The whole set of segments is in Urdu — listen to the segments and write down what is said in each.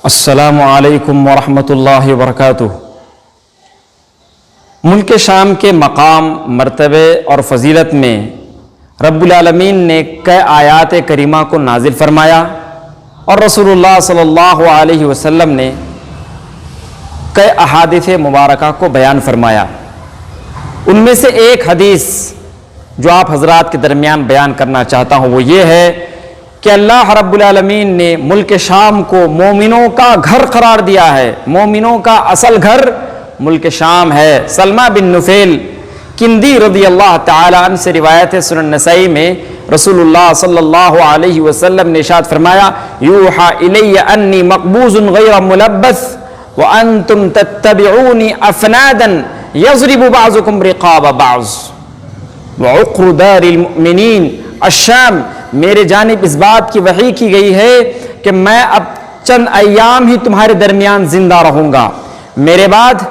السلام علیکم ورحمۃ اللہ وبرکاتہ۔ ملک شام کے مقام، مرتبے اور فضیلت میں رب العالمین نے کئی آیات کریمہ کو نازل فرمایا اور رسول اللہ صلی اللہ علیہ وسلم نے کئی احادیث مبارکہ کو بیان فرمایا۔ ان میں سے ایک حدیث جو آپ حضرات کے درمیان بیان کرنا چاہتا ہوں وہ یہ ہے کہ اللہ رب العالمین نے ملک شام کو مومنوں کا گھر قرار دیا ہے۔ مومنوں کا اصل گھر ملک شام ہے۔ سلمہ بن نفیل کندی رضی اللہ تعالی عنہ سے روایت ہے، سنن نسائی میں رسول اللہ صلی اللہ علیہ وسلم نے ارشاد فرمایا، یوحى الی انی مقبوض غیر ملبث وانتم تتبعونی افنادا یضرب بعضکم رقاب بعض وعقر دار المؤمنین الشام۔ میرے جانب اس بات کی وحی کی گئی ہے کہ میں اب چند ایام ہی تمہارے درمیان زندہ رہوں گا، میرے بعد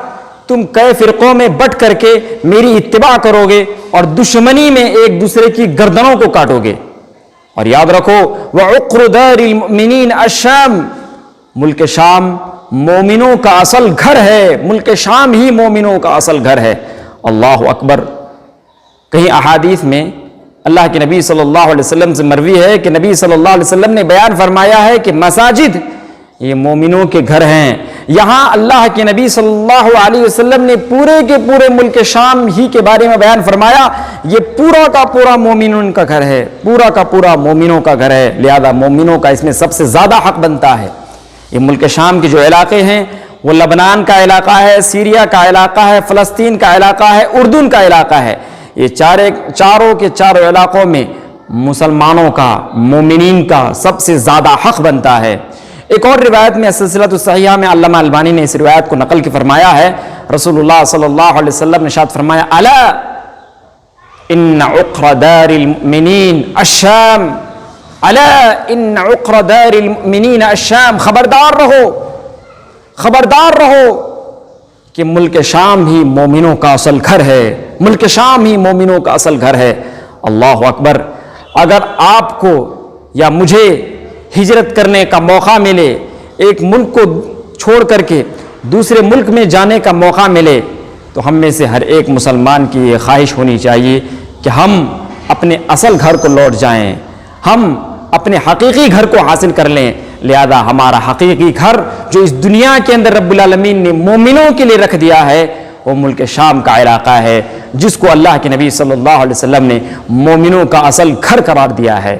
تم کئی فرقوں میں بٹ کر کے میری اتباع کرو گے اور دشمنی میں ایک دوسرے کی گردنوں کو کاٹو گے۔ اور یاد رکھو وعقر دار المؤمنین الشام، ملک شام مومنوں کا اصل گھر ہے۔ ملک شام ہی مومنوں کا اصل گھر ہے۔ اللہ اکبر۔ کہیں احادیث میں اللہ کے نبی صلی اللہ علیہ وسلم سے مروی ہے کہ نبی صلی اللہ علیہ وسلم نے بیان فرمایا ہے کہ مساجد یہ مومنوں کے گھر ہیں۔ یہاں اللہ کے نبی صلی اللہ علیہ وسلم نے پورے کے پورے ملک شام ہی کے بارے میں بیان فرمایا، یہ پورا کا پورا مومنوں کا گھر ہے، پورا کا پورا مومنوں کا گھر ہے، لہذا مومنوں کا اس میں سب سے زیادہ حق بنتا ہے۔ یہ ملک شام کے جو علاقے ہیں وہ لبنان کا علاقہ ہے، سیریا کا علاقہ ہے، فلسطین کا علاقہ ہے، اردن کا علاقہ ہے۔ یہ چاروں کے چاروں علاقوں میں مسلمانوں کا، مومنین کا سب سے زیادہ حق بنتا ہے۔ ایک اور روایت میں سلسلۃ الصحیحہ میں علامہ البانی نے اس روایت کو نقل کی فرمایا ہے، رسول اللہ صلی اللہ علیہ وسلم نے ارشاد فرمایا، الا ان عقر دار المؤمنین الشام، الا ان عقر دار المؤمنین الشام، خبردار رہو، خبردار رہو کہ ملک شام ہی مومنوں کا اصل گھر ہے، ملک شام ہی مومنوں کا اصل گھر ہے۔ اللہ اکبر۔ اگر آپ کو یا مجھے ہجرت کرنے کا موقع ملے، ایک ملک کو چھوڑ کر کے دوسرے ملک میں جانے کا موقع ملے، تو ہم میں سے ہر ایک مسلمان کی یہ خواہش ہونی چاہیے کہ ہم اپنے اصل گھر کو لوٹ جائیں، ہم اپنے حقیقی گھر کو حاصل کر لیں۔ لہذا ہمارا حقیقی گھر جو اس دنیا کے اندر رب العالمین نے مومنوں کے لیے رکھ دیا ہے وہ ملک شام کا علاقہ ہے، جس کو اللہ کے نبی صلی اللہ علیہ وسلم نے مومنوں کا اصل گھر قرار دیا ہے۔